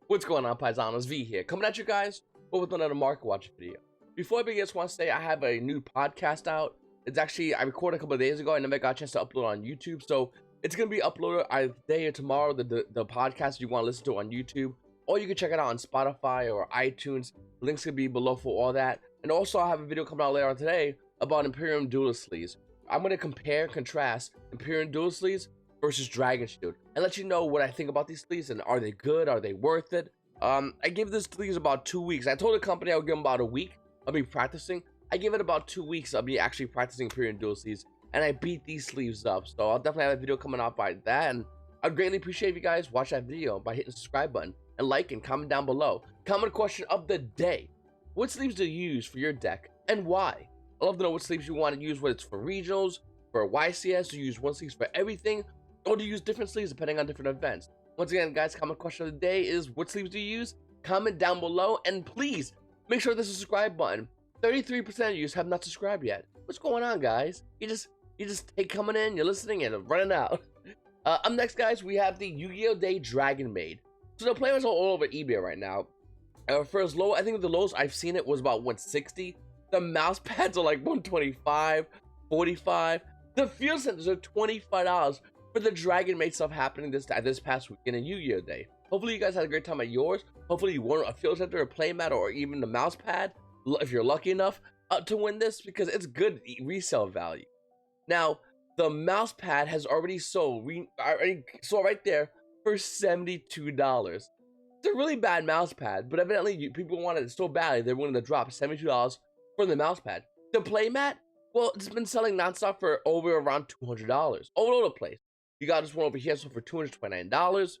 What's going on, Paisanos? V here, coming at you guys with another market watch video. Before I begin, I just want to say I have a new podcast out. It's actually, I recorded a couple of days ago. I never got a chance to upload on YouTube, so it's going to be uploaded either today or tomorrow, the podcast you want to listen to on YouTube, or you can check it out on Spotify or iTunes. Links can be below for all that. And also, I have a video coming out later on today about Imperium Duelist sleeves. I'm going to compare and contrast Imperium Duelist sleeves versus Dragon Shield and let you know what I think about these sleeves and are they good, are they worth it. I gave this sleeves about 2 weeks. I told the company I would give them about a week. I'll be practicing. I give it about 2 weeks. I'll be actually practicing Imperium Duelist sleeves, and I beat these sleeves up. So I'll definitely have a video coming out by that, and I'd greatly appreciate if you guys watch that video by hitting the subscribe button and like and comment down below. Comment question of the day: what sleeves do you use for your deck and why? I'd love to know what sleeves you want to use, whether it's for regionals, for YCS, do you use one sleeves for everything, or do you use different sleeves depending on different events? Once again, guys, comment question of the day is what sleeves do you use? Comment down below, and please make sure there's a subscribe button. 33% of you have not subscribed yet. What's going on, guys? You just take coming in, you're listening, and running out. Up next, guys, we have the Yu-Gi-Oh! Day Dragonmaid. So the players are all over eBay right now. For as low, I think the lowest I've seen it was about 160. The mouse pads are like 125, 45. The field centers are $25 for the Dragonmaid stuff happening this past weekend in Yu-Gi-Oh! Day. Hopefully you guys had a great time at yours. Hopefully you won a field center, a playmat, or even the mouse pad, if you're lucky enough to win this, because it's good resale value. Now, the mouse pad has already sold right there for $72. It's a really bad mouse pad, but evidently people wanted it so badly they're willing to drop $72 for the mouse pad. The playmat, well, it's been selling nonstop for over around $200 all over the place. You got this one over here, so for $229.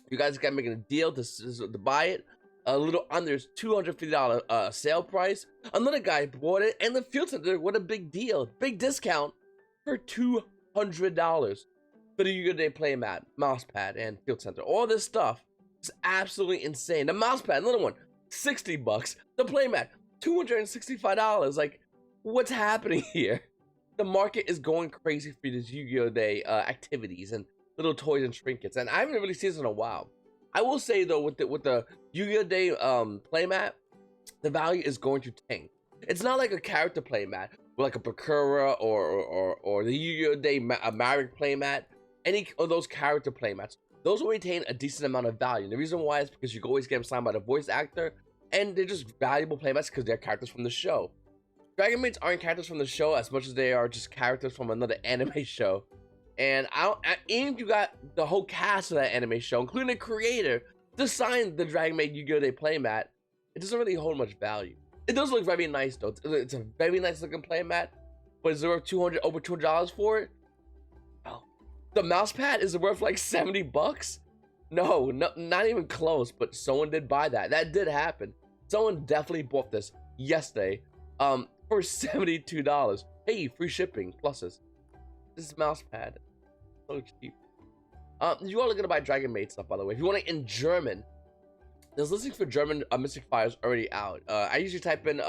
You guys got making a deal to buy it. A little under $250 sale price. Another guy bought it, and the field center, what a big deal, big discount for $200 for the Yu-Gi-Oh! Day playmat, mouse pad, and field center. All this stuff is absolutely insane. The mouse pad, another one, $60. The playmat, $265. Like, what's happening here? The market is going crazy for these Yu-Gi-Oh! Day activities and little toys and trinkets, and I haven't really seen this in a while. I will say though, with the Yu-Gi-Oh! Day playmat, the value is going to tank. It's not like a character playmat, or like a Bakura or the Yu-Gi-Oh! Day Maverick playmat. Any of those character playmats, those will retain a decent amount of value. And the reason why is because you can always get them signed by the voice actor, and they're just valuable playmats because they're characters from the show. Dragonmaids aren't characters from the show as much as they are just characters from another anime show. And even if you got the whole cast of that anime show, including the creator, to sign the Dragonmaid Yu-Gi-Oh! Day playmat, it doesn't really hold much value. It does look very nice though. It's a very nice looking playmat, but is there over $200 for it? Oh, the mouse pad is worth like $70? No, not even close. But someone did buy that. That did happen. Someone definitely bought this yesterday. For $72. Hey, free shipping pluses. This mouse pad, so cheap. You are gonna buy Dragonmaid stuff, by the way. If you want it in German, there's listings for German Mystic Fighters already out. I usually type in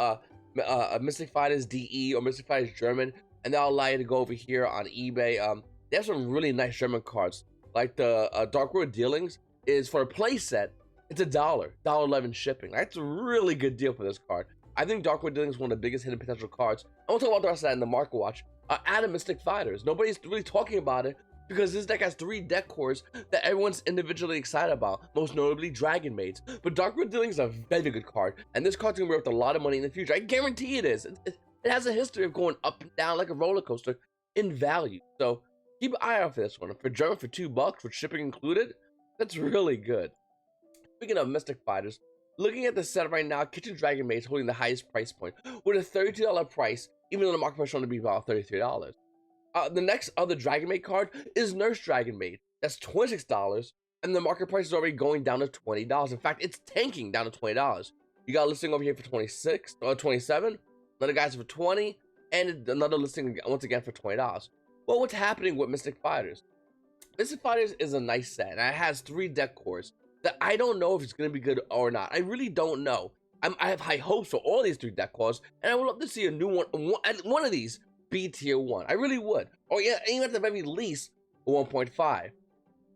Mystic Fighters DE or Mystic Fighters German, and they'll allow you to go over here on eBay. They have some really nice German cards, like the Dark World Dealings is for a playset. It's $1.11 shipping. That's a really good deal for this card. I think Dark World Dealings is one of the biggest hidden potential cards. I won't talk about the rest of that in the market watch. Add Mystic Fighters. Nobody's really talking about it because this deck has 3 deck cores that everyone's individually excited about, most notably Dragonmaids. But Dark World Dealings is a very good card, and this card's gonna be worth a lot of money in the future. I guarantee it is. It has a history of going up and down like a roller coaster in value. So keep an eye out for this one. For German, for $2 with shipping included, that's really good. Speaking of Mystic Fighters, looking at the set right now, Kitchen Dragonmaid is holding the highest price point with a $32 price, even though the market price is only be about $33. The next other Dragonmaid card is Nurse Dragonmaid. That's $26, and the market price is already going down to $20. In fact, it's tanking down to $20. You got a listing over here for 26 or 27. Another guy's for 20, and another listing once again for $20. Well, what's happening with Mystic Fighters? Mystic Fighters is a nice set, and it has 3 deck cores that I don't know if it's going to be good or not. I really don't know. I have high hopes for all these 3 deck cores, and I would love to see a new one of these be tier 1. I really would. Or yeah, even at the very least, 1.5.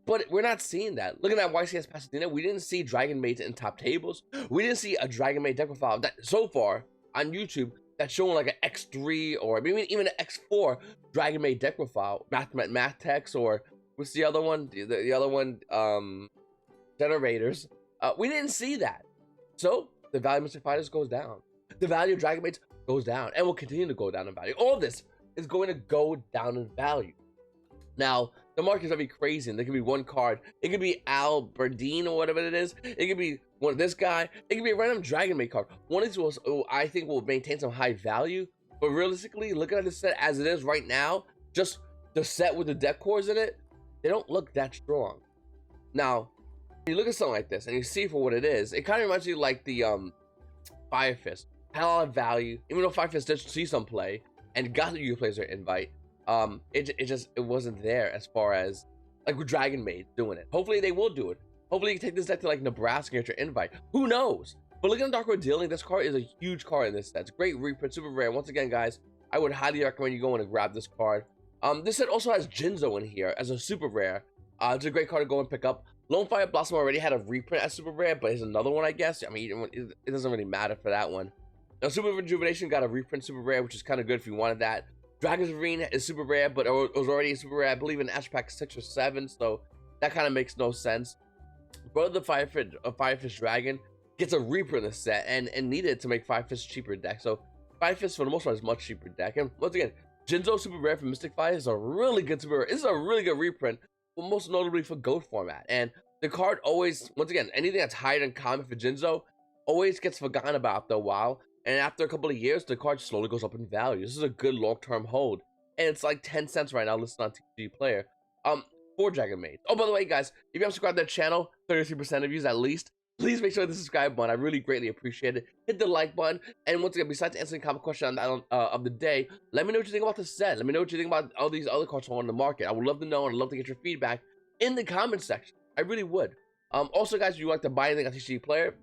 But we're not seeing that. Looking at YCS Pasadena, we didn't see Dragonmaids in top tables. We didn't see a Dragonmaid deck profile that so far on YouTube that's showing like an X3 or maybe even an X4 Dragonmaid deck profile. Math Techs, or what's the other one? The other one, Generators. We didn't see that. So the value of Mystic Fighters goes down. The value of Dragonmaids goes down and will continue to go down in value. All this is going to go down in value. Now, the market's gonna be crazy, and there could be one card. It could be Alberdine or whatever it is. It could be one of this guy. It could be a random Dragonmaid card. One of these will, I think, will maintain some high value. But realistically, looking at the set as it is right now, just the set with the deck cores in it, they don't look that strong. Now, when you look at something like this and you see for what it is, it kind of reminds you like the Fire Fist. Had a lot of value, even though Fire Fist did see some play and got the YGOPaisano invite. It wasn't there as far as like with Dragonmaid doing it. Hopefully they will do it. Hopefully you can take this deck to like Nebraska and get your invite. Who knows? But looking at Dark Road Dealing, this card is a huge card in this set. It's a great reprint, super rare. Once again, guys, I would highly recommend you going and grab this card. This set also has Jinzo in here as a super rare. It's a great card to go and pick up. Lone Fire Blossom already had a reprint as super rare, but here's another one, I guess. I mean, it doesn't really matter for that one. Now, Super Rejuvenation got a reprint super rare, which is kind of good if you wanted that. Dragon's Arena is super rare, but it was already a super rare, I believe, in Ash Pack 6 or 7, so that kind of makes no sense. Brother the Firefish Dragon gets a reprint in the set and needed to make Firefish cheaper deck. So Firefish, for the most part, is much cheaper deck. And once again, Jinzo super rare for Mystic Fire is a really good super rare. This is a really good reprint, but most notably for Goat format. And the card always, once again, anything that's higher than common for Jinzo always gets forgotten about after a while. And after a couple of years, the card slowly goes up in value. This is a good long-term hold. And it's like 10 cents right now listed on TCG Player. For Dragonmaid. Oh, by the way, guys, if you haven't subscribed to the channel, 33% of you at least, please make sure to subscribe button. I really greatly appreciate it. Hit the like button. And once again, besides answering the comment question of the day, let me know what you think about the set. Let me know what you think about all these other cards on the market. I would love to know, and I'd love to get your feedback in the comment section. I really would. Also, guys, if you like to buy anything on TCG Player,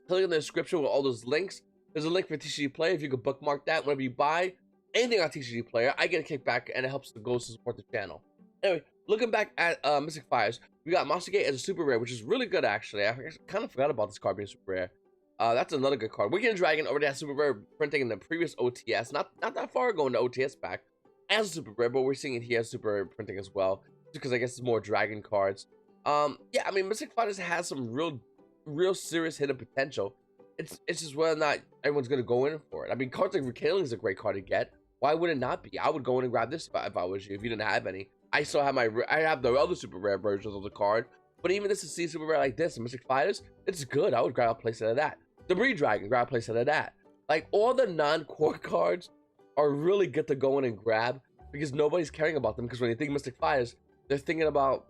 click in the description with all those links. There's a link for TCG Player. If you could bookmark that whenever you buy anything on TCG Player, I get a kickback, and it helps the goals to support the channel. Anyway, looking back at Mystic Fires, we got Monster Gate as a super rare, which is really good, actually. I kind of forgot about this card being super rare. That's another good card. Weekend Dragon already has super rare printing in the previous OTS. Not that far ago in the OTS pack as a super rare, but we're seeing it here as super rare printing as well, because I guess it's more dragon cards. Yeah, I mean, Mystic Fighters has some real serious hidden potential. It's just whether or not everyone's gonna go in for it. I mean, cards like Recaling is a great card to get. Why would it not be? I would go in and grab this if I was you. If you didn't have any, I still have I have the other super rare versions of the card. But even this is super rare like this, Mystic Fighters, it's good. I would grab a playset of that. Debris Dragon, grab a playset of that. Like, all the non-core cards are really good to go in and grab because nobody's caring about them. Because when you think Mystic Fighters, they're thinking about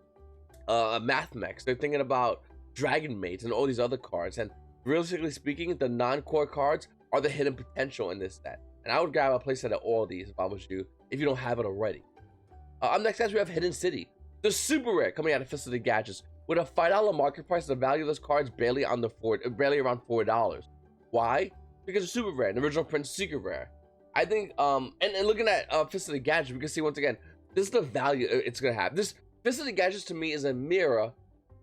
Math Mechs. They're thinking about Dragonmaids and all these other cards. And realistically speaking, the non-core cards are the hidden potential in this set. And I would grab a playset of all these if I was you, if you don't have it already. Up next, guys, we have Hidden City. The super rare coming out of Fist of the Gadgets. With a $5 market price, the value of this card is barely around $4. Why? Because it's super rare. The original print secret rare. I think, and looking at Fist of the Gadgets, we can see once again, this is the value it's gonna have. This Fist of the Gadgets to me is a mirror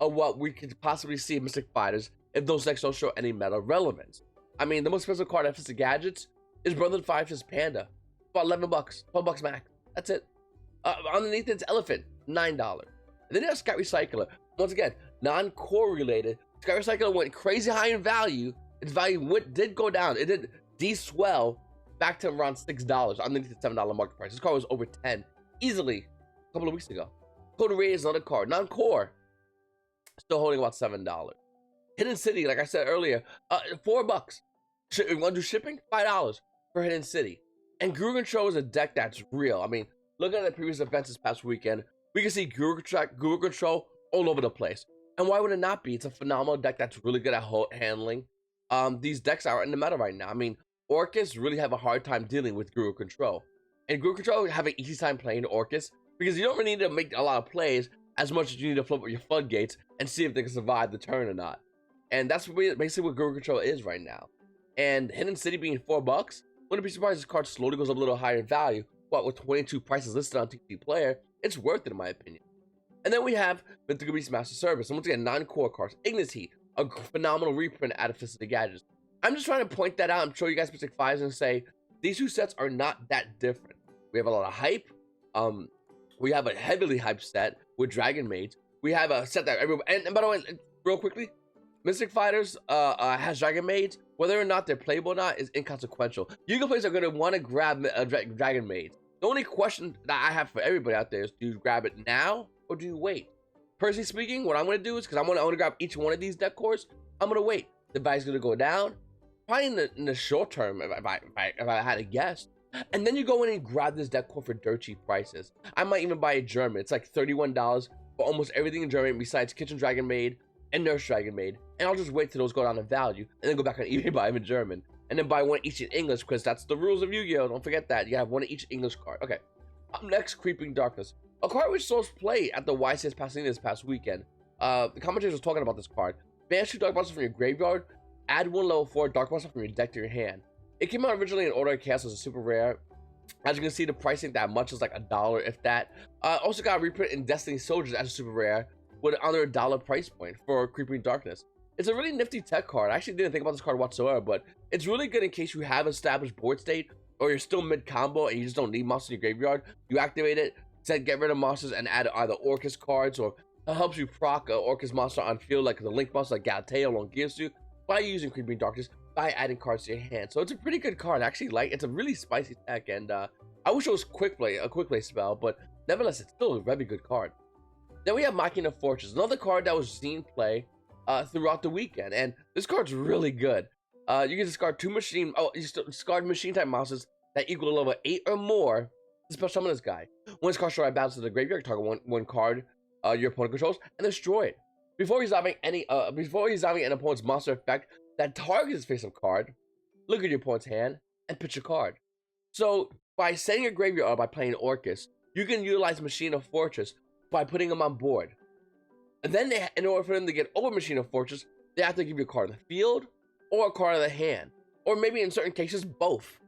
of what we could possibly see in Mystic Fighters if those decks don't show any meta relevance. I mean, the most expensive card at Fist of Gadgets is Brother the Firefist Panda. About $11, $12 max. That's it. Underneath it's Elephant, $9. And then you have Scout Recycler. Once again, non-core related. Scout Recycler went crazy high in value. Its value did go down. It did de-swell back to around $6 underneath the $7 market price. This card was over 10 easily a couple of weeks ago. Code Ray is another card, non-core, still holding about $7. Hidden City, like I said earlier, $4. You want to do shipping? $5 for Hidden City. And Guru Control is a deck that's real. I mean, looking at the previous events this past weekend, we can see Guru Control all over the place. And why would it not be? It's a phenomenal deck that's really good at handling. These decks are in the meta right now. I mean, Orcust really have a hard time dealing with Guru Control. And Guru Control have an easy time playing Orcust because you don't really need to make a lot of plays as much as you need to flip with your floodgates and see if they can survive the turn or not. And that's basically what Guru Control is right now. And Hidden City being $4, wouldn't be surprised if this card slowly goes up a little higher in value. What, with 22 prices listed on TCG Player, it's worth it in my opinion. And then we have Mythical Beast Master Service, and once again, 9 core cards. Ignis Heat, a phenomenal reprint out of Fist of the Gadgets. I'm just trying to point that out and show you guys Mystic Fires and say, these two sets are not that different. We have a lot of hype. We have a heavily hyped set with Dragonmaid. We have a set that everyone, and by the way, real quickly, Mystic Fighters has Dragonmaids. Whether or not they're playable or not is inconsequential. YGO players are going to want to grab Dragonmaid. The only question that I have for everybody out there is, do you grab it now or do you wait? Personally speaking, what I'm going to do is, because I want to grab each one of these deck cores, I'm going to wait. The value's going to go down, probably in the short term, if I had to guess. And then you go in and grab this deck core for dirt cheap prices. I might even buy a German. It's like $31 for almost everything in German besides Kitchen Dragonmaid and Nurse Dragonmaid. And I'll just wait till those go down in value and then go back on eBay and buy them in German. And then buy one each in English, because that's the rules of Yu-Gi-Oh! Don't forget that. You have one each English card. Okay. Up next, Creeping Darkness. A card which saw play at the YCS PASADENA this past weekend. The commentators was talking about this card. Banish 2 Dark Monsters from your graveyard. Add 1 level 4 Dark Monster from your deck to your hand. It came out originally in Order of Chaos as a super rare. As you can see, the price ain't that much. It's like $1, if that. Also got a reprint in Destiny Soldiers as a super rare with under $1 price point for Creeping Darkness. It's a really nifty tech card. I actually didn't think about this card whatsoever, but it's really good in case you have established board state or you're still mid combo and you just don't need monsters in your graveyard. You activate it, set get rid of monsters, and add either Orcust cards, or it helps you proc a Orcust monster on field, like the Link monster like Gladiator on Gearsu, by using Creeping Darkness, by adding cards to your hand. So it's a pretty good card. I actually like it's a really spicy tech, and I wish it was a quick play spell, but nevertheless, it's still a very good card. Then we have Machina Fortress, another card that was seen play throughout the weekend, and this card's really good. You can discard 2 machine, discard machine type monsters that equal level 8 or more to special summon this guy. When this card shows battles to the graveyard, target one card your opponent controls and destroy it. Before resolving an opponent's monster effect that targets his face-up card, look at your opponent's hand and pitch a card. So by setting your graveyard up by playing Orcust, you can utilize Machina Fortress by putting them on board. And then in order for them to get over Machina Fortress, they have to give you a card in the field or a card in the hand, or maybe in certain cases both.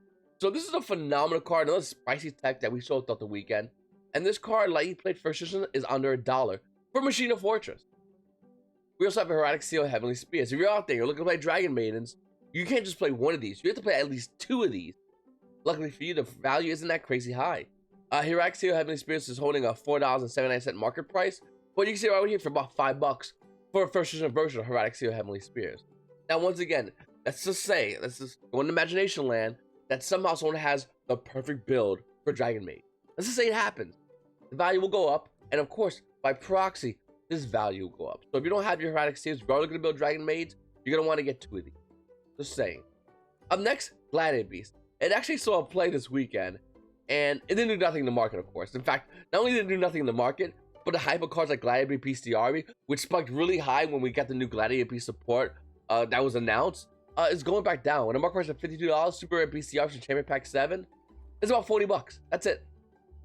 So this is a phenomenal card, another spicy tech that we saw throughout the weekend. And this card, like you played first edition, is under $1 for Machina Fortress. We also have a Heroic Seal Heavenly Spears. If you're out there, you're looking to play Dragon Maidens, you can't just play one of these. You have to play at least 2 of these. Luckily for you, the value isn't that crazy high. Heroic Seal Heavenly Spears is holding a $4.79 market price, but you can see right here for about $5 for a first edition version of Heroic Seal Heavenly Spears. Now, once again, let's just go in imagination land that somehow someone has the perfect build for Dragonmaid. Let's just say it happens. The value will go up, and of course, by proxy, this value will go up. So if you don't have your Heroic Seals, if you're looking to build Dragonmaids, you're going to want to get 2 of these. Just saying. Up next, Gladiator Beast. It actually saw a play this weekend, and it didn't do nothing in the market, of course. In fact, not only did it do nothing in the market, but the hype of cards like Gladiator Beast Diari, which spiked really high when we got the new Gladiator Beast support that was announced, is going back down. When the market price is $52, Super Rare Bestiarii from Champion Pack 7, it's about $40. That's it.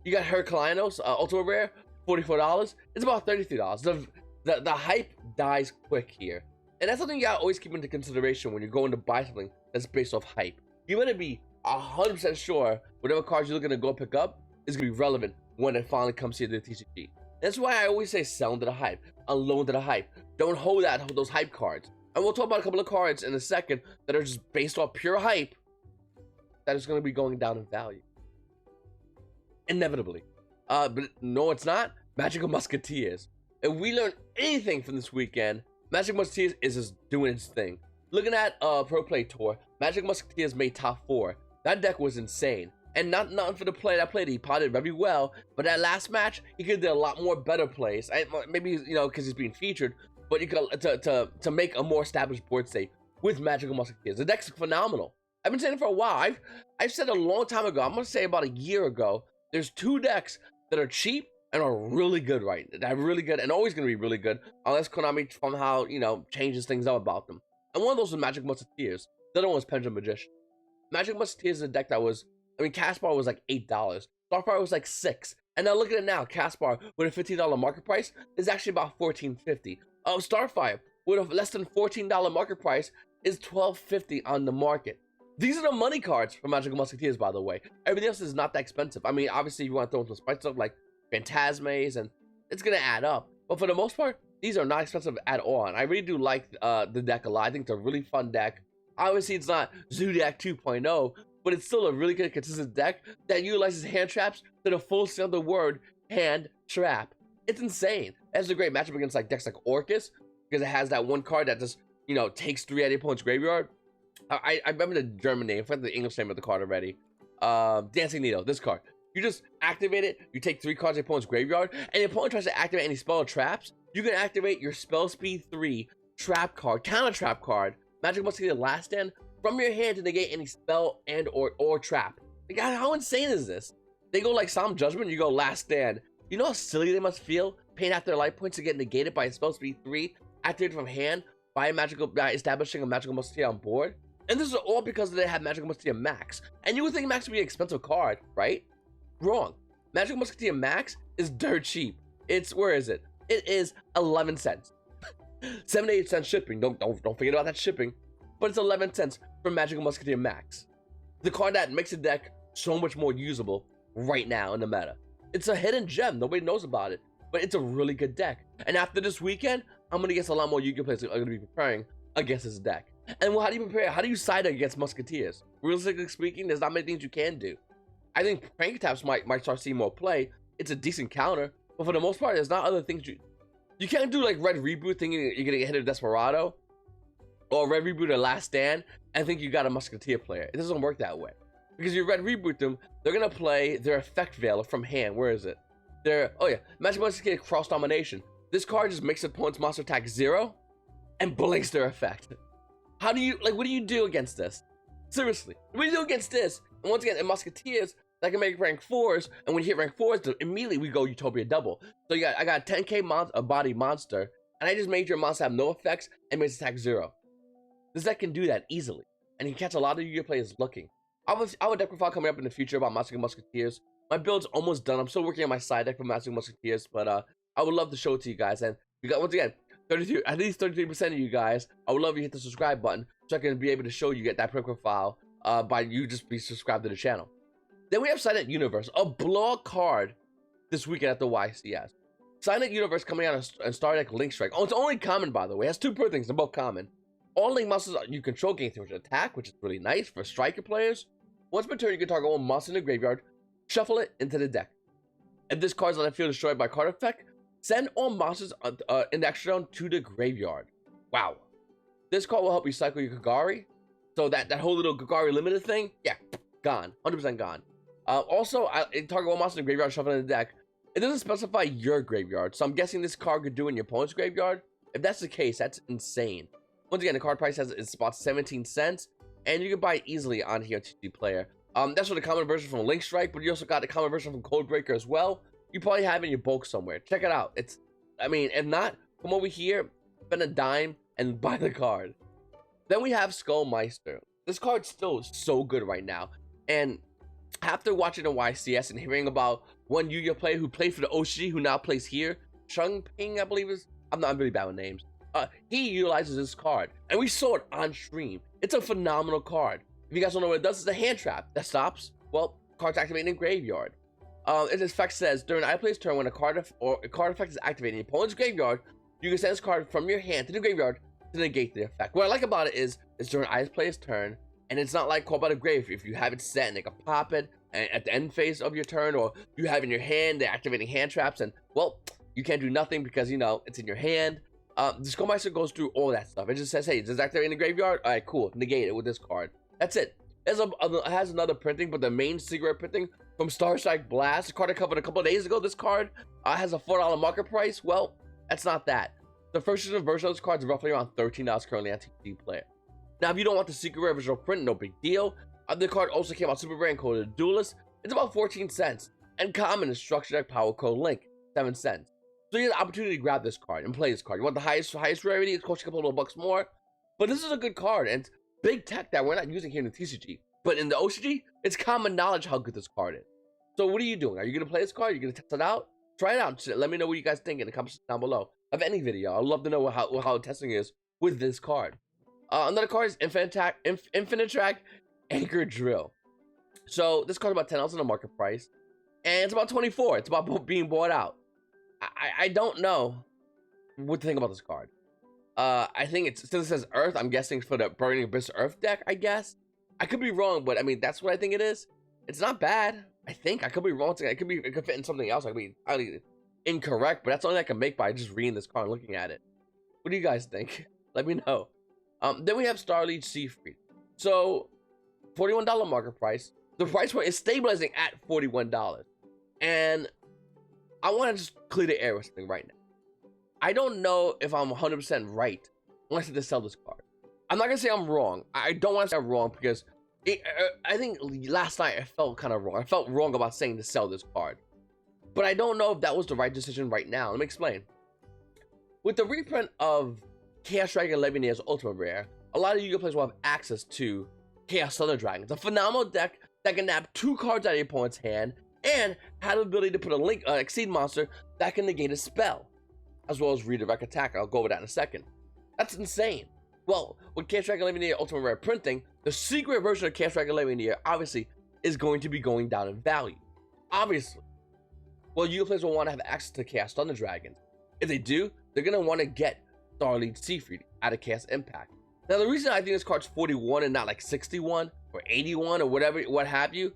You got Herculeanos, Ultra Rare, $44. It's about $33. The hype dies quick here. And that's something you gotta always keep into consideration when you're going to buy something that's based off hype. You better be 100% sure whatever cards you're looking to go pick up is gonna be relevant when it finally comes here to the TCG. That's why I always say sell into the hype, unload into the hype. Don't hold those hype cards. And we'll talk about a couple of cards in a second that are just based off pure hype that is going to be going down in value. Inevitably. But no, it's not. Magical Musketeers. If we learn anything from this weekend, Magic Musketeers is just doing its thing. Looking at Pro Play Tour, Magic Musketeers made top 4. That deck was insane. And nothing for the player that played. He potted very well, but that last match, he could do a lot more better plays. Maybe, you know, because he's being featured, but you could to make a more established board state with Magical Musketeers. The deck's phenomenal. I've been saying it for a while. I've said a long time ago, I'm gonna say about a year ago, there's 2 decks that are cheap and are really good, right? They're really good and always gonna be really good, unless Konami somehow, you know, changes things up about them. And one of those was Magic Musketeers. The other one was Pendulum Magician. Magic Musketeers is a deck that was, I mean, Caspar was like $8. Starfire was like $6. And now look at it now. Caspar with a $15 market price is actually about $14.50. Starfire with a less than $14 market price is $12.50 on the market. These are the money cards for Magical Musketeers, by the way. Everything else is not that expensive. I mean, obviously, you want to throw in some spice stuff like Phantazmays and it's gonna add up. But for the most part, these are not expensive at all, and I really do like the deck a lot. I think it's a really fun deck. Obviously, it's not Zodiac 2.0, but it's still a really good, consistent deck that utilizes hand traps to the full extent of the word hand trap. It's insane. It has a great matchup against like decks like Orcust, because it has that one card that just, you know, takes 3 out of the opponent's graveyard. I remember the German name, I forgot the English name of the card already. Dancing Needle, this card. You just activate it, you take 3 cards of the opponent's graveyard, and the opponent tries to activate any spell or traps, you can activate your spell speed 3 trap card, counter trap card, Magic Musketeer Last Stand, from your hand to negate any spell and or trap. Like, how insane is this? They go like Solemn Judgment, you go Last Stand. You know how silly they must feel paying out their life points to get negated by a spell speed 3 activated from hand by establishing a Magical Musketeer on board? And this is all because they have Magical Musketeer Maxx. And you would think Maxx would be an expensive card, right? Wrong. Magical Musketeer Maxx is dirt cheap. It's, where is it? It is 11 cents. 7 to 8 cents shipping. Don't forget about that shipping. But it's 11 cents for Magical Musketeer Maxx. The card that makes the deck so much more usable right now in the meta. It's a hidden gem. Nobody knows about it. But it's a really good deck. And after this weekend, I'm going to guess a lot more Yu-Gi-Oh players are going to be preparing against this deck. And well, how do you prepare? How do you side against Musketeers? Realistically speaking, there's not many things you can do. I think Prank Taps might start seeing more play. It's a decent counter. But for the most part, there's not other things you can't do, like Red Reboot thinking you're going to get hit with Desperado. Or Red Reboot or Last Stand and think you got a Musketeer player. It doesn't work that way. Because you Red Reboot them, they're going to play their Effect Veiler from hand. Where is it? Oh yeah, Magic Musketeer Cross Domination. This card just makes the opponent's monster attack 0 and blinks their effect. How do you, like, what do you do against this? Seriously, what do you do against this? And once again, in Musketeers, that can make rank 4s, and when you hit rank 4s, immediately we go Utopia double. So I got 10k a body monster, and I just made your monster have no effects and makes attack 0. This deck can do that easily, and you can catch a lot of Yu-Gi-Oh players looking. I have a deck profile coming up in the future about Magic Musketeers. My build's almost done. I'm still working on my side deck for Magic Musketeers, but I would love to show it to you guys. And you got, once again, at least 33% of you guys, I would love you to hit the subscribe button so I can be able to show you get that profile by you just be subscribed to the channel. Then we have Silent Universe, a blowout card this weekend at the YCS. Silent Universe coming out on Star Deck Link Strike. Oh, it's only common, by the way. It has 2 per things, they're both common. All Link monsters you control gain 3 attack, which is really nice for striker players. Once per turn, you can target one monster in the graveyard, shuffle it into the deck. If this card is on the field destroyed by card effect, send all monsters in the extra zone to the graveyard. Wow. This card will help you cycle your Kagari. So that whole little Kagari limited thing, yeah, gone. 100% gone. Also, target one monster in the graveyard, shuffle in the deck. It doesn't specify your graveyard, so I'm guessing this card could do in your opponent's graveyard. If that's the case, that's insane. Once again, the card price is about 17 cents, and you can buy it easily on here on TCG Player. That's for the common version from Link Strike, but you also got the common version from Codebreaker as well. You probably have it in your bulk somewhere. Check it out. It's, I mean, if not, come over here, spend a dime, and buy the card. Then we have Skullmeister. This card's still so good right now, and after watching the YCS and hearing about one Yu-Gi-Oh player who played for the OG who now plays here, Chung Ping, I believe is, I'm really bad with names. He utilizes this card, and we saw it on stream. It's a phenomenal card. If you guys don't know what it does, it's a hand trap that stops, well, cards activating in graveyard. Its effect says, during I play's turn, when a card effect is activated in your opponent's graveyard, you can send this card from your hand to the graveyard to negate the effect. What I like about it is, it's during I play's turn, and it's not like Call by the Grave. If you have it set and they can pop it at the end phase of your turn, or you have in your hand, they're activating hand traps, and, well, you can't do nothing because, you know, it's in your hand. The Skullmeister goes through all that stuff. It just says, hey, does it activate in the graveyard? All right, cool. Negate it with this card. That's it. It has another printing, but the main secret printing from Star Strike Blast, the card I covered a couple of days ago, this card has a $4 market price. Well, that's not that. The first version of this card is roughly around $13 currently on TCG Player. Now, if you don't want the secret rare original print, no big deal. The card also came out super rare and coded Duelist. It's about 14 cents. And common is Structure Deck Power Code Link, 7 cents. So you have the opportunity to grab this card and play this card. You want the highest rarity, it costs you a couple of bucks more. But this is a good card, and it's big tech that we're not using here in the TCG. But in the OCG, it's common knowledge how good this card is. So what are you doing? Are you going to play this card? Are you going to test it out? Try it out. Let me know what you guys think in the comments down below of any video. I'd love to know how testing is with this card. Another card is Infinite Track Anchor Drill. So this card is about $10 in the market price, and it's about 24. It's about being bought out. I don't know what to think about this card. I think it's, since it says Earth, I'm guessing for the Burning Abyss Earth deck, I guess. I could be wrong, but I mean, that's what I think it is. It's not bad. I think I could be wrong. It could fit in something else. I could be highly incorrect, but that's only I can make by just reading this card and looking at it. What do you guys think? Let me know. Then we have Starliege Seyfert. So, $41 market price. The price point is stabilizing at $41. And I want to just clear the air with something right now. I don't know if I'm 100% right when I said to sell this card. I'm not going to say I'm wrong. I don't want to say I'm wrong because I think last night I felt kind of wrong. I felt wrong about saying to sell this card. But I don't know if that was the right decision right now. Let me explain. With the reprint of Chaos Dragon Legionnaires Ultimate Rare, a lot of Yu-Gi-Oh players will have access to Chaos Thunder Dragons, a phenomenal deck that can nab 2 cards out of your opponent's hand and have the ability to put a Exceed monster that can negate a spell, as well as redirect attack. I'll go over that in a second. That's insane. Well, with Chaos Dragon Legionnaire Ultimate Rare printing, the secret version of Chaos Dragon Legionnaire obviously is going to be going down in value. Obviously. Well, Yu-Gi-Oh players will want to have access to Chaos Thunder Dragons. If they do, they're going to want to get Starliege Seyfert out of Chaos Impact. Now, the reason I think this card's 41 and not like 61 or 81 or whatever, what have you,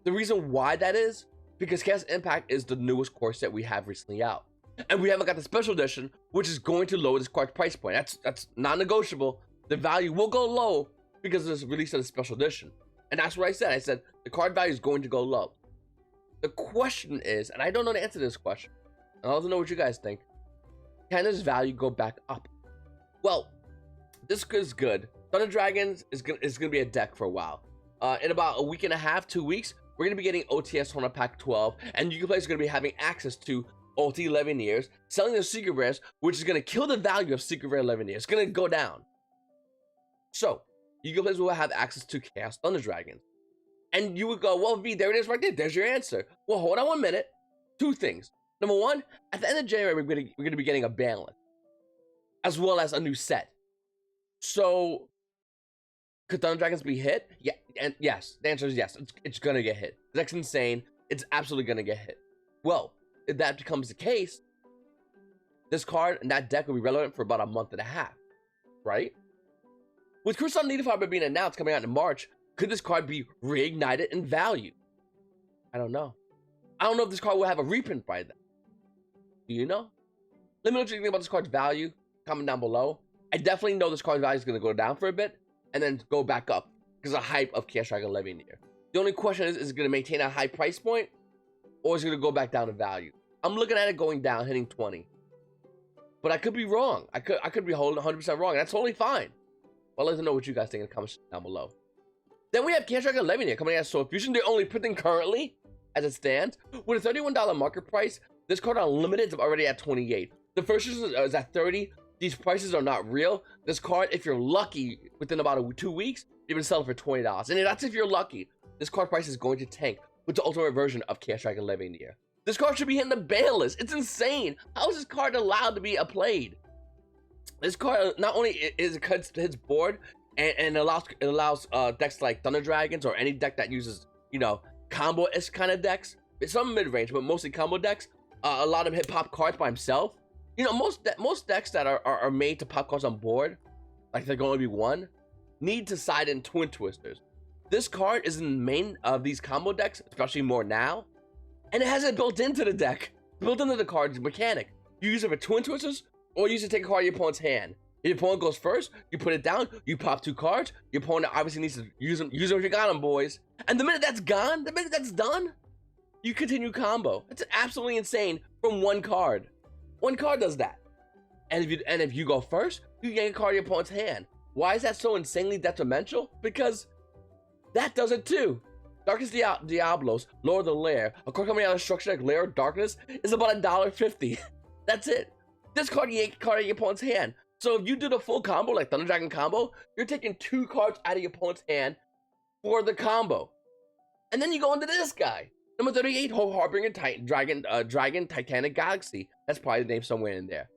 the reason why that is, because Chaos Impact is the newest core set we have recently out. And we haven't got the special edition, which is going to lower this card's price point. That's non-negotiable. The value will go low because of this release of the special edition. And that's what I said. I said the card value is going to go low. The question is, and I don't know the answer to this question, and I don't know what you guys think, can this value go back up? Well, this is good. Thunder Dragons is gonna be a deck for a while. In about a week and a half, 2 weeks, we're gonna be getting OTS Tournament Pack 12, and Yu-Gi-Oh players are gonna be having access to OT Legionnaires, selling their Secret Rares, which is gonna kill the value of Secret Rare Legionnaires. It's gonna go down. So, Yu-Gi-Oh players will have access to Chaos Thunder Dragons. And you would go, well, V, there it is right there. There's your answer. Well, hold on 1 minute. 2 things. Number 1, at the end of January, we're gonna be getting a ban list, as well as a new set. So, could Thunder Dragons be hit? Yeah, and yes. The answer is yes. It's gonna get hit. That's insane. It's absolutely gonna get hit. Well, if that becomes the case, this card and that deck will be relevant for about a month and a half, right? With Crystal Needlefiber being announced coming out in March, could this card be reignited in value? I don't know. I don't know if this card will have a reprint by then. Do you know? Let me know what you think about this card's value. Comment down below. I definitely know this card's value is going to go down for a bit and then go back up because of the hype of Chaos Dragon Legionnaire. The only question is it going to maintain a high price point or is it going to go back down in value? I'm looking at it going down, hitting 20. But I could be wrong. I could be holding 100% wrong. And that's totally fine. Well, let us know what you guys think in the comments down below. Then we have Chaos Dragon Legionnaire coming out of Soul Fusion. They're only printing currently, as it stands. With a $31 market price, this card Unlimited is already at 28. The first is at 30. These prices are not real. This card, if you're lucky, within about 2 weeks, you're going to sell it for $20. And that's if you're lucky. This card price is going to tank with the ultimate version of Chaos Dragon Legionnaire. This card should be hitting the ban list. It's insane. How is this card allowed to be played? This card not only hits board and it allows decks like Thunder Dragons or any deck that uses, you know, combo-ish kind of decks. It's some mid-range, but mostly combo decks. A lot of them hit pop cards by himself. You know, most decks that are made to pop cards on board, like they're going to be one, need to side in Twin Twisters. This card is in the main of these combo decks, especially more now, and it has it built into the deck, built into the card's mechanic. You use it for Twin Twisters, or you use it to take a card out of your opponent's hand. If your opponent goes first, you put it down, you pop 2 cards. Your opponent obviously needs to use them if you got them, boys. And the minute that's gone, the minute that's done, you continue combo. It's absolutely insane from 1 card. 1 card does that. And if you go first, you get a card in your opponent's hand. Why is that so insanely detrimental? Because that does it too. Darkest Diablos, Lord of the Lair, a card coming out of structure like Lair of Darkness is about $1.50. That's it. This card, you yank a card out of your opponent's hand. So if you do the full combo, like Thunder Dragon combo, you're taking 2 cards out of your opponent's hand for the combo. And then you go into this guy. Number 38, Harbinger Dragon Titanic Galaxy. That's probably the name somewhere in there.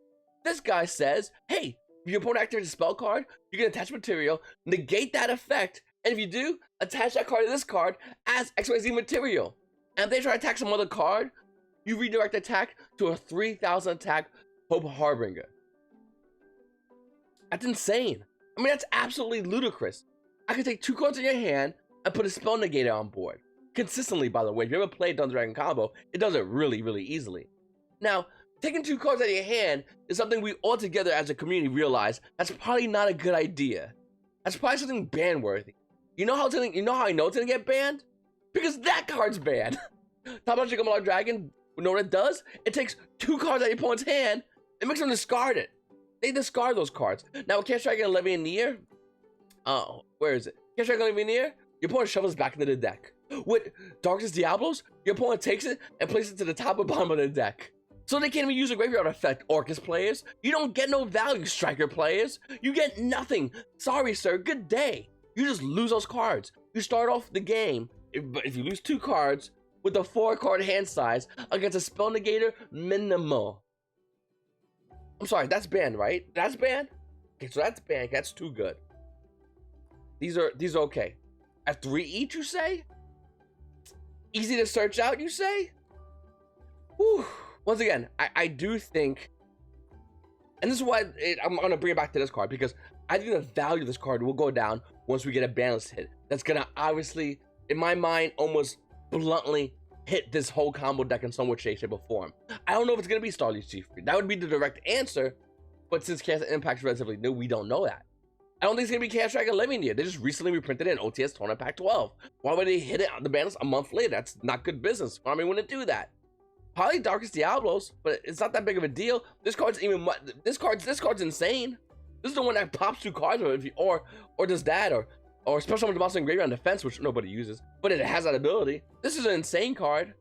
This guy says, hey, if your opponent activates a spell card, you can attach material, negate that effect, and if you do, attach that card to this card as XYZ material. And if they try to attack some other card, you redirect attack to a 3,000 attack Hope Harbinger. That's insane. I mean, that's absolutely ludicrous. I could take 2 cards in your hand and put a spell negator on board. Consistently, by the way. If you ever played Dungeon Dragon combo, it does it really, really easily. Now, taking 2 cards out of your hand is something we all together as a community realize that's probably not a good idea. That's probably something ban-worthy. You know how I know it's gonna get banned? Because that card's banned. Tachyon Dragon, you know what it does? It takes 2 cards out of your opponent's hand and makes them discard it. They discard those cards. Now, with Chaos Dragon Levianeer, where is it? Chaos Dragon Levianeer, your opponent shovels back into the deck. With Darkest Diablos, your opponent takes it and places it to the top or bottom of the deck. So they can't even use a graveyard effect, Orcust players. You don't get no value, Striker players. You get nothing. Sorry, sir, good day. You just lose those cards. You start off the game, if you lose 2 cards, with a 4-card hand size against a spell negator minimal. I'm sorry, that's banned, right? That's banned? Okay, so that's banned. That's too good. These are okay. At 3 each, you say? Easy to search out, you say? Whew. Once again, I do think, and this is why I'm gonna bring it back to this card, because I think the value of this card will go down once we get a ban list hit. That's gonna obviously, in my mind, almost bluntly hit this whole combo deck in some way, shape, or form. I don't know if it's gonna be Starliege Seyfert. That would be the direct answer, but since Chaos Impact is relatively new, we don't know that. I don't think it's gonna be Chaos Dragon Levianeer. They just recently reprinted it in OTS Tournament Pack 12. Why would they hit it on the ban list a month later? That's not good business. Konami wouldn't do that. Probably Darkest Diablos, but it's not that big of a deal. This card's insane. This is the one that pops 2 cards, or does that, or special summons monster in graveyard on defense, which nobody uses, but it has that ability. This is an insane card.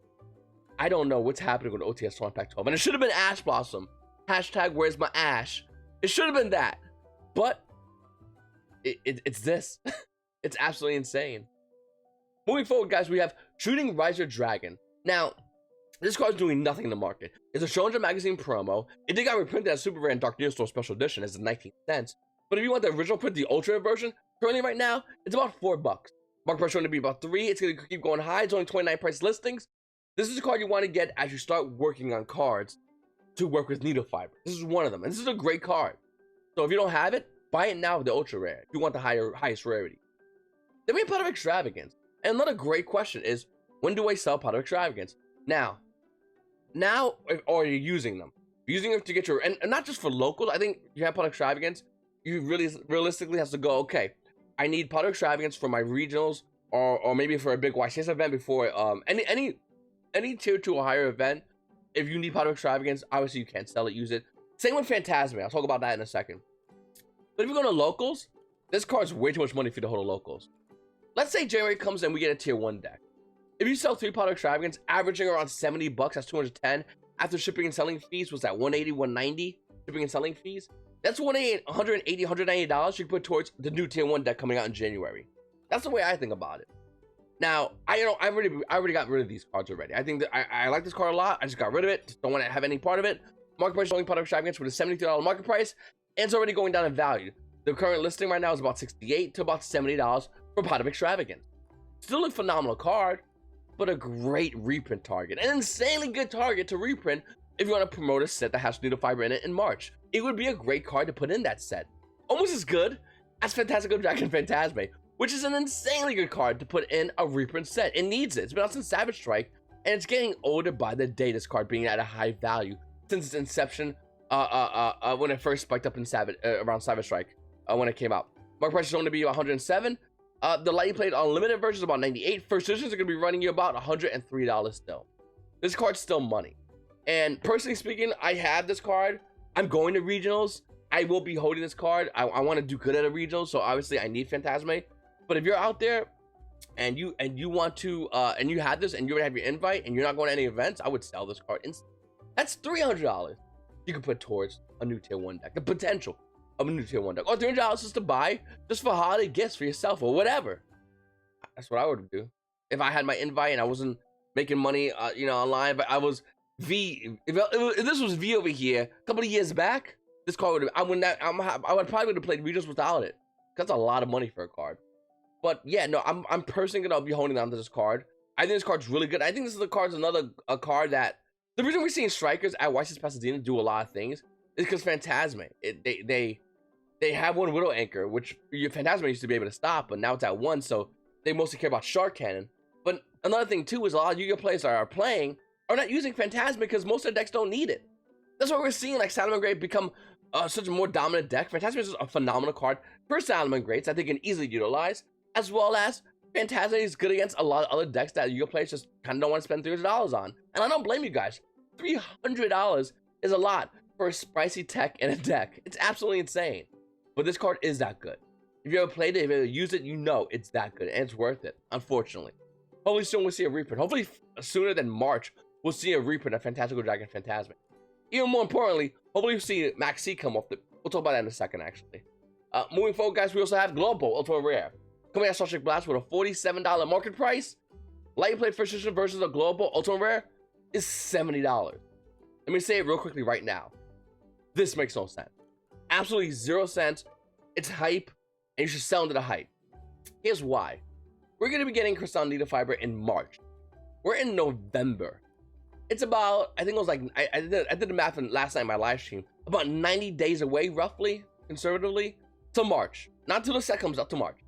I don't know what's happening with OTS Tournament Pack 12, and it should have been Ash Blossom. Hashtag where's my Ash? It should have been that, but it's this. It's absolutely insane. Moving forward, guys, we have Shooting Riser Dragon. Now, this card's doing nothing in the market. It's a Shonen magazine promo. It did got reprinted as Super Rare and Dark Neostorm Special Edition as 19 cents. But if you want the original print, the Ultra version, currently right now, it's about $4. Market price going to be about 3. It's going to keep going high. It's only 29 price listings. This is a card you want to get as you start working on cards to work with needle fiber. This is one of them, and this is a great card. So if you don't have it, buy it now with the Ultra Rare if you want the highest rarity. Then we have Pot of Extravagance. And another great question is, when do I sell Pot of Extravagance? Now, or you're using them. Using them to get your, and not just for locals. I think you have Pot of Extravagance, you really realistically has to go, okay, I need Pot of Extravagance for my regionals, or maybe for a big YCS event before any tier 2 or higher event. If you need Pot of Extravagance, obviously you can't sell it, use it. Same with Phantazmay. I'll talk about that in a second. But if you go to locals, this card's way too much money for you to hold a locals. Let's say January comes and we get a tier 1 deck. If you sell 3 Pot of Extravagance, averaging around $70, that's 210. After shipping and selling fees, was that 180, 190? Shipping and selling fees? That's 180, $190 you can put towards the new tier 1 deck coming out in January. That's the way I think about it. Now, I already got rid of these cards already. I think that I like this card a lot. I just got rid of it. Just don't want to have any part of it. Market price selling Pot of Extravagance with a $73 market price, and it's already going down in value. The current listing right now is about $68 to about $70 for Pot of Extravagance. Still a phenomenal card, but a great reprint target. An insanely good target to reprint if you want to promote a set that has needle fiber in it in March. It would be a great card to put in that set. Almost as good as Fantastical Dragon Phantazmay, which is an insanely good card to put in a reprint set. It needs it. It's been out since Savage Strike, and it's getting older by the day, this card being at a high value since its inception when it first spiked up in around Savage Strike when it came out. Market price is only to be 107. The Lightning Blade Unlimited version is about 98. First editions are going to be running you about $103 still. This card's still money. And personally speaking, I have this card. I'm going to regionals. I will be holding this card. I want to do good at a regional, so obviously I need Phantazmay. But if you're out there and you want to and you have this and you already have your invite and you're not going to any events, I would sell this card instantly. That's $300 you can put towards a new tier 1 deck. The potential of a new tier 1 deck, or $300 just to buy just for holiday gifts for yourself or whatever. That's what I would do if I had my invite and I wasn't making money online, but I was V. If this was V over here a couple of years back, this card would I would probably have played regionals without it. That's a lot of money for a card. But yeah, no, I'm personally gonna be holding on to this card. I think this card's really good. I think this is a card that The reason we're seeing strikers at YCS Pasadena do a lot of things is because Phantazmay. They have one Widow Anchor, which your Phantazmay used to be able to stop, but now it's at 1, so they mostly care about Shark Cannon. But another thing too is a lot of Yu-Gi-Oh players are playing are not using Phantazmay because most of their decks don't need it. That's why we're seeing like Salamangreat become such a more dominant deck. Phantazmay is a phenomenal card for Salamangreats that they can easily utilize, as well as Phantazmay is good against a lot of other decks that Yu-Gi-Oh players just kind of don't want to spend $300 on. And I don't blame you guys. $300 is a lot for a spicy tech in a deck. It's absolutely insane. But this card is that good. If you ever played it, if you ever used it, you know it's that good and it's worth it, unfortunately. Hopefully soon we'll see a reprint. Hopefully sooner than March, we'll see a reprint of Fantastical Dragon Phantazmay. Even more importantly, hopefully we'll see Maxx C come off the... We'll talk about that in a second, actually. Moving forward, guys, we also have Global Ultra Rare. Coming out Starliege Blast with a $47 market price. Light Play First Edition versus a Global Ultra Rare is $70. Let me say it real quickly right now. This makes no sense. Absolutely 0 cents. It's hype, and you should sell into the hype. Here's why. We're going to be getting Crystal Needle Fiber in March. We're in November. It's about, I think it was like, I did the math last night in my live stream, about 90 days away, roughly, conservatively, to March. Not till the set comes up, to March.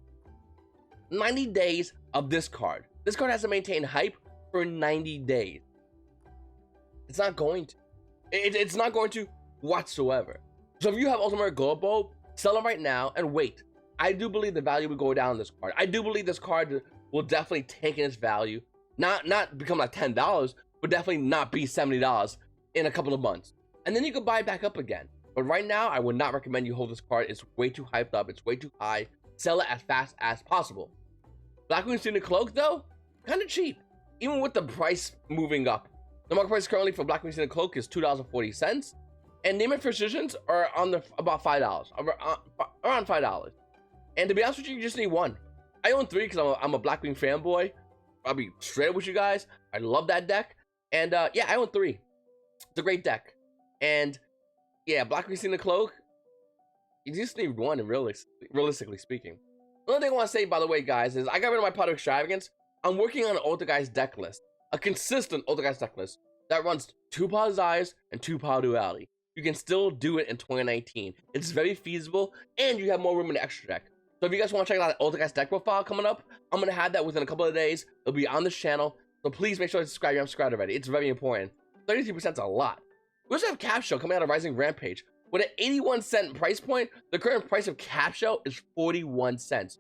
90 days of this card. This card has to maintain hype for 90 days. It's not going to. It's not going to whatsoever. So if you have Ultimate Global, sell them right now and wait. I do believe the value will go down on this card. I do believe this card will definitely tank in its value. Not become like $10, but definitely not be $70 in a couple of months. And then you can buy it back up again. But right now, I would not recommend you hold this card. It's way too hyped up. It's way too high. Sell it as fast as possible. Blackwing Student Cloak, though, kind of cheap. Even with the price moving up. The market price currently for Blackwing Student Cloak is $2.40. And Name It Precisions are on the about $5, around $5. And to be honest with you, you just need one. I own 3 because I'm a Blackwing fanboy. I'll be straight up with you guys. I love that deck. And yeah, I own 3. It's a great deck. And yeah, Blackwing Student Cloak, you just need one, realistically speaking. Another thing I want to say, by the way, guys, is I got rid of my Pot Extravagance. I'm working on an Orcust deck list. A consistent Orcust deck list that runs 2 Power Desires and 2 Power Duality. You can still do it in 2019. It's very feasible, and you have more room in the extra deck. So if you guys want to check out the Orcust deck profile coming up, I'm going to have that within a couple of days. It'll be on this channel, so please make sure to subscribe if you're subscribed already. It's very important. 33% is a lot. We also have Cap Shell coming out of Rising Rampage. With an 81-cent price point, the current price of Cap Shell is 41 cents.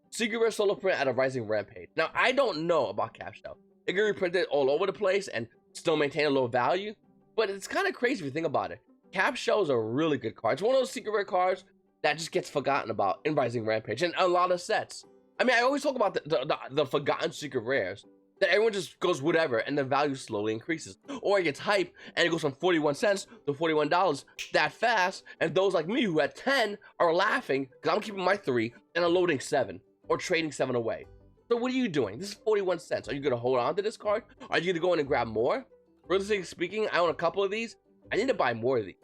Secret Rare Solo Print out of Rising Rampage. Now, I don't know about Cap Shell. It can reprint it all over the place and still maintain a low value, but it's kind of crazy if you think about it. Cap Shell is a really good card. It's one of those secret rare cards that just gets forgotten about in Rising Rampage and a lot of sets. I mean, I always talk about the forgotten secret rares that everyone just goes whatever and the value slowly increases. Or it gets hype and it goes from 41 cents to $41 that fast, and those like me who had 10 are laughing because I'm keeping my 3 and I'm loading 7 or trading 7 away. So what are you doing? This is 41 cents. Are you going to hold on to this card? Are you going to go in and grab more? Realistically speaking, I own a couple of these. I need to buy more of these.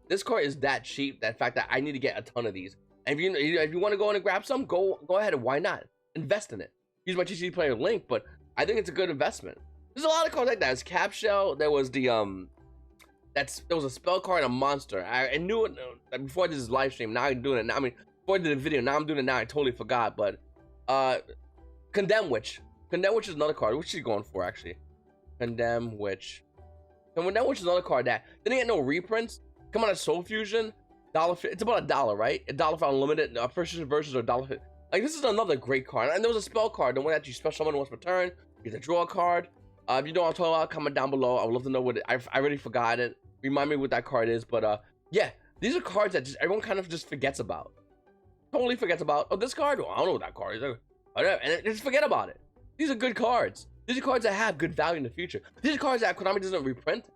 This card is that cheap, that fact that I need to get a ton of these. And if you want to go in and grab some, go ahead and why not? Invest in it. Use my TCG Player link, but I think it's a good investment. There's a lot of cards like that. There's Cap Shell. There was the there was a spell card and a monster. I knew it before I did this live stream. Now I'm doing it now. I mean, before I did the video, now I'm doing it now. I totally forgot. But Condemn Witch. Condemn Witch is another card. What is she going for actually? Condemn Witch. Condemn Witch is another card that didn't get no reprints. Come on, a Soul Fusion. It's about $1, right? $1 for unlimited. First versions are $1. Like, this is another great card. And there was a spell card, the one that you special summon once per turn. You get to draw a card. If you know what I'm talking about, comment down below. I would love to know what I already forgot it. Remind me what that card is. But yeah, these are cards that just everyone kind of just forgets about. Totally forgets about. Oh, this card? Oh, I don't know what that card is. Whatever. And just forget about it. These are good cards. These are cards that have good value in the future. These are cards that Konami doesn't reprint.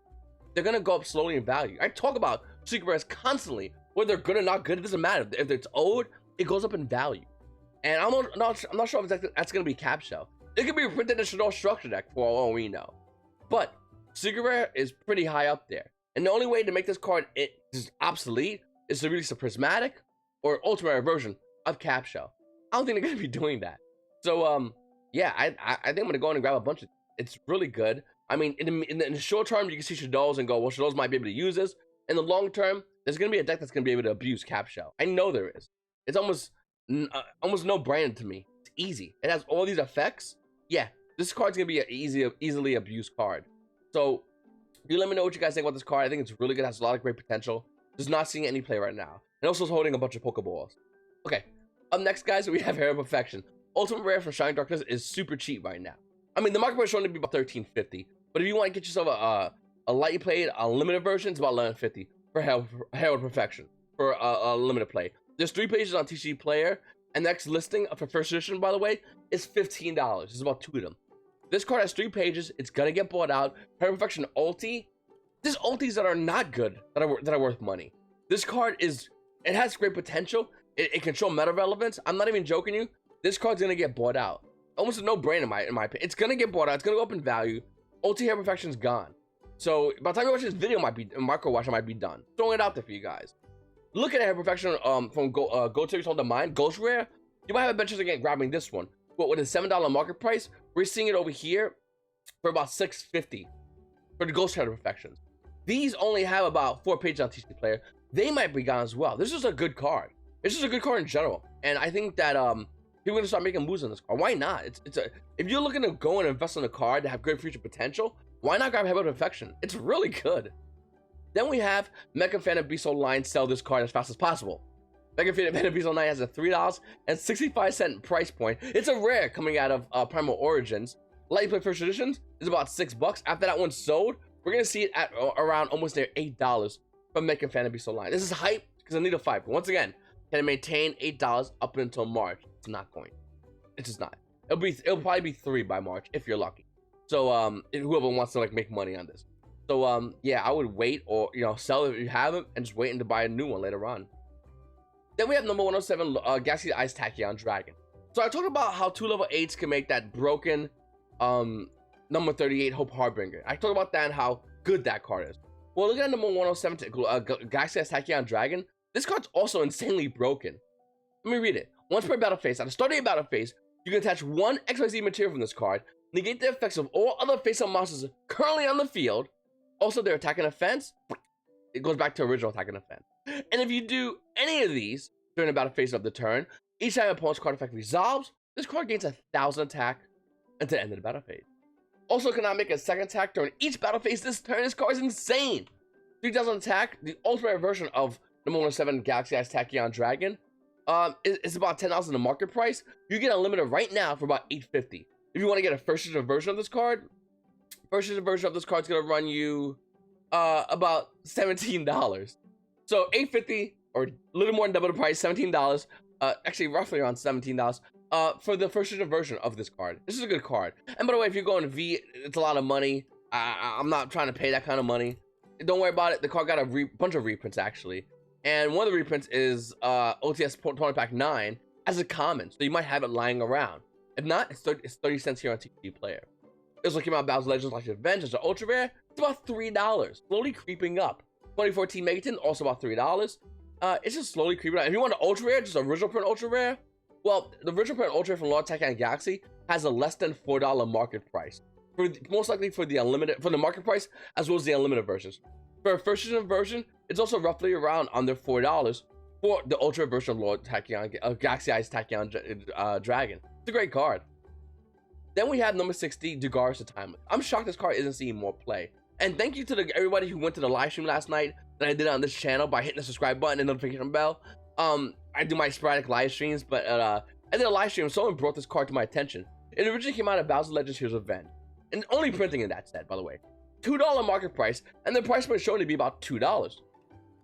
They're gonna go up slowly in value. I talk about secret rares constantly. Whether they're good or not good, it doesn't matter. If it's old, it goes up in value. And I'm not sure if that's gonna be Cap Shell. It could be reprinted in a Shadow Structure deck for all we know. But secret rare is pretty high up there. And the only way to make this card just obsolete is to release a prismatic or ultimate rare version of Cap Shell. I don't think they're gonna be doing that. So yeah, I think I'm gonna go in and grab a bunch of. It's really good. I mean, in the short term, you can see Shadows and go, well, Shadows might be able to use this. In the long term, there's going to be a deck that's going to be able to abuse Cap Shell. I know there is. It's almost no-brainer to me. It's easy. It has all these effects. Yeah, this card's going to be an easily abused card. So, you let me know what you guys think about this card. I think it's really good. It has a lot of great potential. Just not seeing any play right now. And also is holding a bunch of Pokeballs. Okay, up next, guys, we have Hair of Perfection. Ultimate Rare from Shining Darkness is super cheap right now. I mean, the market price is showing to be about $13.50. But if you want to get yourself a lightly played, a limited version, it's about $11.50 for Hair of Perfection for a limited play. There's 3 pages on TCG Player, and the next listing for first edition, by the way, is $15. There's about 2 of them. This card has 3 pages. It's gonna get bought out. Hair of Perfection ulti. There's ultis that are not good that are worth money. This card it has great potential. It can show meta relevance. I'm not even joking you. This card's gonna get bought out. Almost a no-brainer in my opinion. It's gonna get bought out. It's gonna go up in value. Ulti Hair Perfection's gone. So by the time you watch this video, micro watch might be done. Throwing it out there for you guys. Look at Hair Perfection from Go to Your Mind, Ghost Rare. You might have a better chance again grabbing this one. But with a $7 market price, we're seeing it over here for about $6.50 for the Ghost Hair Perfections. These only have about 4 pages on TCG Player. They might be gone as well. This is a good card. This is a good card in general, and I think that people are gonna start making moves on this card. Why not? If you're looking to go and invest in a card to have great future potential, why not grab Hair of Perfection? It's really good. Then we have Mecha Phantom Beast Online. Sell this card as fast as possible. Mecha Phantom Beast Online has a $3.65 price point. It's a rare coming out of Primal Origins. Lightly Play First Editions is about $6. After that one's sold, we're gonna see it at around almost near $8 from Mecha Phantom Beast Online. This is hype because I need a fight. But once again, can it maintain $8 up until March? It's not going. It's just not. It'll probably be $3 by March if you're lucky. So whoever wants to like make money on this. So yeah, I would wait, or sell it if you have it and just waiting to buy a new one later on. Then we have number 107, Galaxy Ice Tachyon Dragon. So I talked about how 2 level 8s can make that broken number 38 Hope Harbinger. I talked about that and how good that card is. Well, look at number 107, Galaxy Ice Tachyon Dragon. This card's also insanely broken. Let me read it. Once per battle phase, at the start of your battle phase, you can attach 1 XYZ material from this card, negate the effects of all other face-up monsters currently on the field. Also, their attack and defense, it goes back to original attack and defense. And if you do any of these during the battle phase of the turn, each time an opponent's card effect resolves, this card gains 1,000 attack until the end of the battle phase. Also, cannot make a second attack during each battle phase this turn. This card is insane. 3,000 attack, the ultimate version of number 107 Galaxy Ice Tachyon Dragon. It's about $10 in the market price. You get unlimited right now for about $8.50. If you want to get a first edition version of this card, first edition version of this card is gonna run you about $17. So $8.50, or a little more than double the price, $17. Actually, roughly around $17. For the first edition version of this card. This is a good card. And by the way, if you're going to V, it's a lot of money. I'm not trying to pay that kind of money. Don't worry about it. The card got a bunch of reprints actually. And one of the reprints is OTS 20 Pack 9 as a common, so you might have it lying around. If not, it's 30 cents here on TCG Player. It was looking about Bowser's Legends like Revenge as an ultra rare. It's about $3, slowly creeping up. 2014 Megaton, also about $3. It's just slowly creeping up. If you want an ultra rare, just original print ultra rare, well, the original print ultra rare from Lord Tachyon Galaxy has a less than $4 market price. Most likely for the unlimited, for the market price, as well as the unlimited versions. For a first edition version, it's also roughly around under $4 for the ultra version of Lord Tachyon, Galaxy Ice Tachyon Dragon. It's a great card. Then we have number 60, Dugaris the Timeless. I'm shocked this card isn't seeing more play. And thank you to everybody who went to the live stream last night that I did on this channel by hitting the subscribe button and notification bell. I do my sporadic live streams, but I did a live stream. Someone brought this card to my attention. It originally came out of Bowser's Legends Heroes Revenge, and only printing in that set, by the way. $2 market price, and the price point showing to be about $2.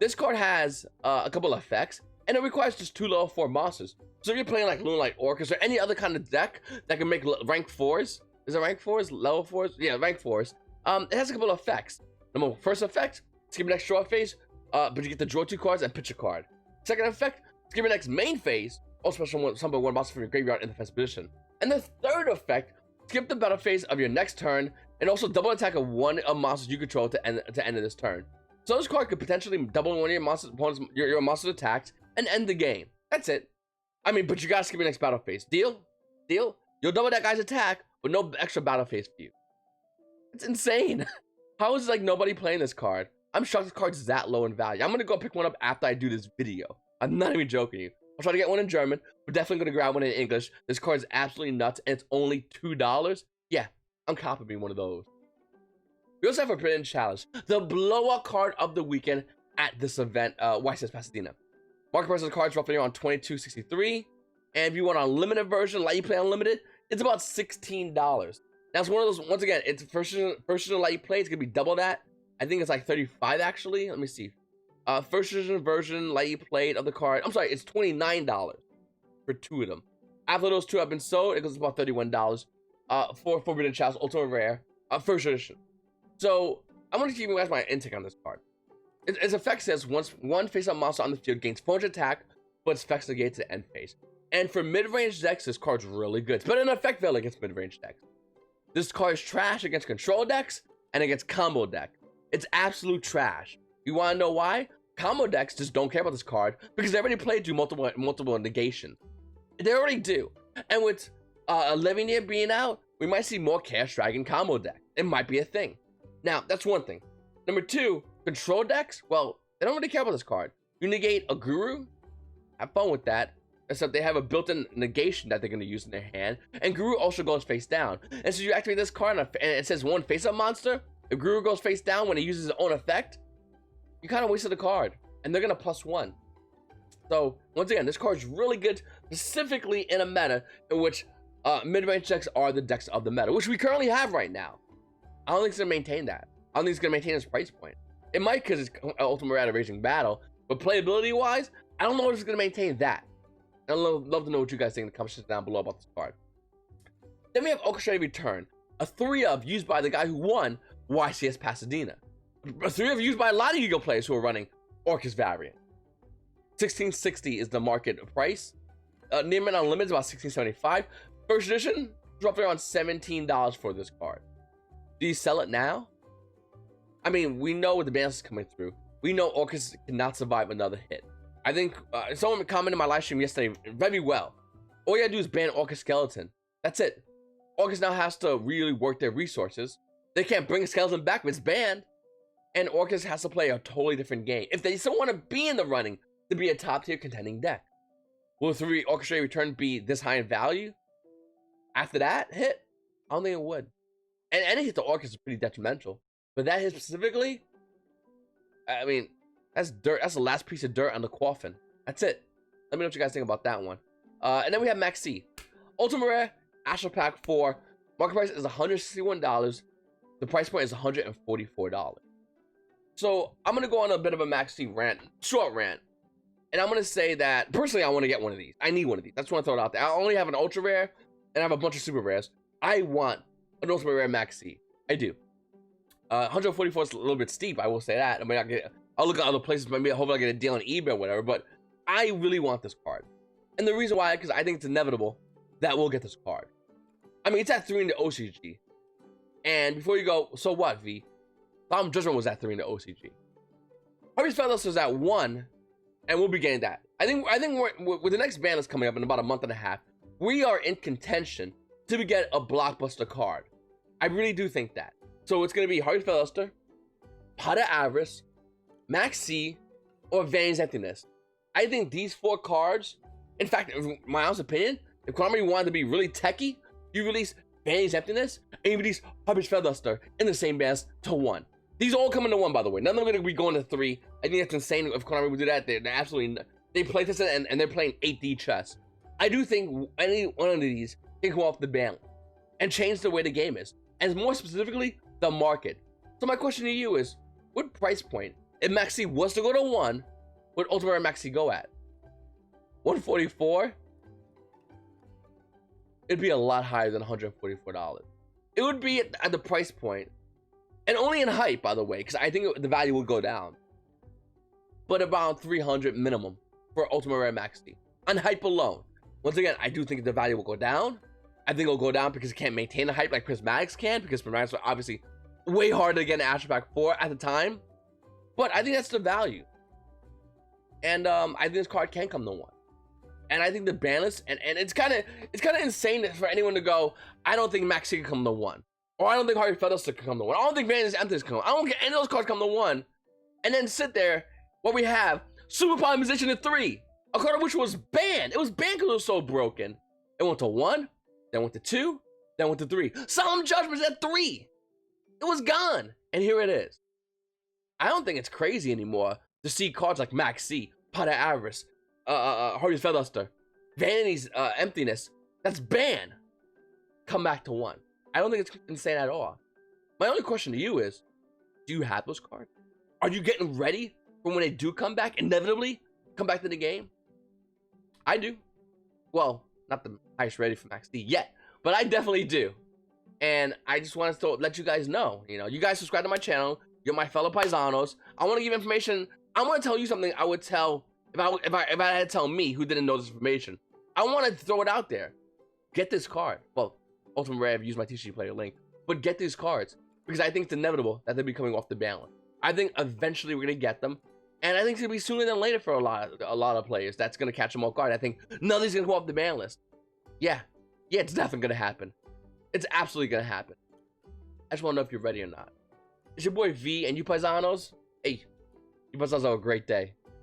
This card has a couple of effects, and it requires just 2 level 4 monsters. So if you're playing like Loonlight Orcust or any other kind of deck that can make rank 4s, is it rank 4s? Level 4s? Yeah, rank 4s. It has a couple of effects. Number first effect, skip your next draw phase, but you get to draw 2 cards and pitch a card. Second effect, skip your next main phase, also summon 1 monster from your graveyard in defense position. And the third effect, skip the battle phase of your next turn, and also double attack of 1 of monsters you control to end of this turn. So this card could potentially double 1 of your monsters, your monster's attacks and end the game. That's it. I mean, but you gotta skip your next battle phase. Deal? Deal? You'll double that guy's attack with no extra battle phase for you. It's insane. How is like nobody playing this card? I'm shocked this card's that low in value. I'm gonna go pick one up after I do this video. I'm not even joking you. I'll try to get one in German, but definitely gonna grab one in English. This card is absolutely nuts, and it's only $2. Yeah, I'm copying one of those. We also have a print in Chalice, the blowout card of the weekend at this event, YCS Pasadena. Market price of the card is roughly around $22.63, and if you want an unlimited version, like you play unlimited, it's about $16. Now it's one of those. Once again, it's first edition let you play. It's gonna be double that. I think it's like 35 actually. Let me see. First edition version let you played of the card. I'm sorry, it's $29 for 2 of them. After those 2 have been sold, it goes about $31 for Forbidden Chalice Ultimate Rare first edition. So I'm gonna give you guys my intake on this card. Its effect says once one face-up monster on the field gains 400 attack, but its effects negate to the end phase. And for mid-range decks, this card's really good. It's better than effect value against mid-range decks. This card is trash against control decks and against combo deck. It's absolute trash. You want to know why? Combo decks just don't care about this card because they already played through multiple negation. They already do. And with 11 year being out, we might see more Chaos Dragon combo deck. It might be a thing. Now, that's one thing. Number 2, control decks, well, they don't really care about this card. You negate a Guru, have fun with that. Except they have a built-in negation that they're going to use in their hand. And Guru also goes face down. And so you activate this card and it says one face-up monster. If Guru goes face down when he uses his own effect, you kind of wasted the card. And they're going to +1. So, once again, this card is really good, specifically in a meta in which mid-range decks are the decks of the meta, which we currently have right now. I don't think it's going to maintain that. I don't think it's going to maintain its price point. It might because it's Ultimate Rare Raging Battle. But playability-wise, I don't know if it's going to maintain that. I'd love to know what you guys think in the comments down below about this card. Then we have Orcust Return, a 3-of used by the guy who won YCS Pasadena. A 3-of used by a lot of Yu-Gi-Oh players who are running Orcust variant. $16.60 is the market price. Nearman Unlimited is about $16.75. First edition is roughly around $17 for this card. Do you sell it now? I mean, we know what the balance is coming through. We know Orcust cannot survive another hit. I think someone commented in my live stream yesterday very well. All you gotta do is ban Orcust Skeleton. That's it. Orcust now has to really work their resources. They can't bring a Skeleton back if it's banned. And Orcust has to play a totally different game if they still want to be in the running to be a top tier contending deck. Will 3 Orcust Return be this high in value? After that hit? I don't think it would. And any hit to Orcust is pretty detrimental. But that hit specifically, I mean, that's dirt. That's the last piece of dirt on the coffin. That's it. Let me know what you guys think about that one. And then we have Maxx C. Ultimate Rare, Astral Pack 4. Market price is $161. The price point is $144. So I'm going to go on a bit of a Maxx C rant. Short rant. And I'm going to say that, personally, I want to get one of these. I need one of these. That's what I throw it out there. I only have an Ultra Rare, and I have a bunch of Super Rares. I want an Ultimate Rare Maxx C. I do. 144 is a little bit steep, I will say that. I mean, I'll look at other places, maybe hopefully I get a deal on eBay or whatever, but I really want this card. And the reason why, because I think it's inevitable that we'll get this card. I mean, it's at 3 in the OCG. And before you go, so what, V? Tom Judgment was at 3 in the OCG. Harvey's Featherless was at 1, and we'll be getting that. I think we're, with the next ban that's coming up in about a month and a half, we are in contention to get a blockbuster card. I really do think that. So it's going to be Harvey's Featherless, Pot of Avarice, Maxx C, or Vanny's Emptiness. I think these 4 cards, in fact, in my honest opinion, if Konami wanted to be really techie, you release Vanny's Emptiness and you release Harvey's Featherless in the same bands to 1. These all come into 1, by the way. None of them are going to be going to 3. I think that's insane. If Konami would do that, they're absolutely, they play this and they're playing 8D chess. I do think any one of these can go off the ban and change the way the game is, and more specifically, the market. So my question to you is, what price point, if Maxx C was to go to 1, would Ultimate Rare Maxx C go at? 144? It'd be a lot higher than $144. It would be at the price point, and only in hype, by the way, because I think the value would go down, but about 300 minimum for Ultimate Rare Maxx C on hype alone. Once again, I do think the value will go down. I think it'll go down because it can't maintain the hype like Prismatics can, because Prismatics were obviously way harder to get an Astral Pack 4 at the time. But I think that's the value. And I think this card can come to 1. And I think the ban list, and it's kind of insane for anyone to go, I don't think Maxx C can come to 1. Or I don't think Harvey Featherstone can come to 1. I don't think Vandy's Emptiness can come. I don't get any of those cards come to 1. And then sit there where we have Super Power Musician at 3. A card which was banned. It was banned because it was so broken. It went to 1, then went to 2, then went to 3. Solemn Judgment's at 3. It was gone. And here it is. I don't think it's crazy anymore to see cards like Maxx C, Pot of Avarice, Harvey Featherstone, Vanity's Emptiness, that's banned, come back to 1. I don't think it's insane at all. My only question to you is, do you have those cards? Are you getting ready for when they do come back, inevitably come back to the game? I do. Well, not the highest ready for Maxx C yet, but I definitely do. And I just wanted to let you guys know, you guys subscribe to my channel. You're my fellow paisanos. I want to give information. I want to tell you something I would tell if I had to tell me who didn't know this information. I want to throw it out there. Get this card. Well, Ultimate Rare, I've used my TCG player link, but get these cards because I think it's inevitable that they'll be coming off the ban list. I think eventually we're gonna get them, and I think it's gonna be sooner than later for a lot of players. That's gonna catch them off guard. I think nothing's gonna go off the ban list. Yeah, it's definitely gonna happen. It's absolutely gonna happen. I just want to know if you're ready or not. It's your boy V, and you paisanos. Hey, you paisanos have a great day.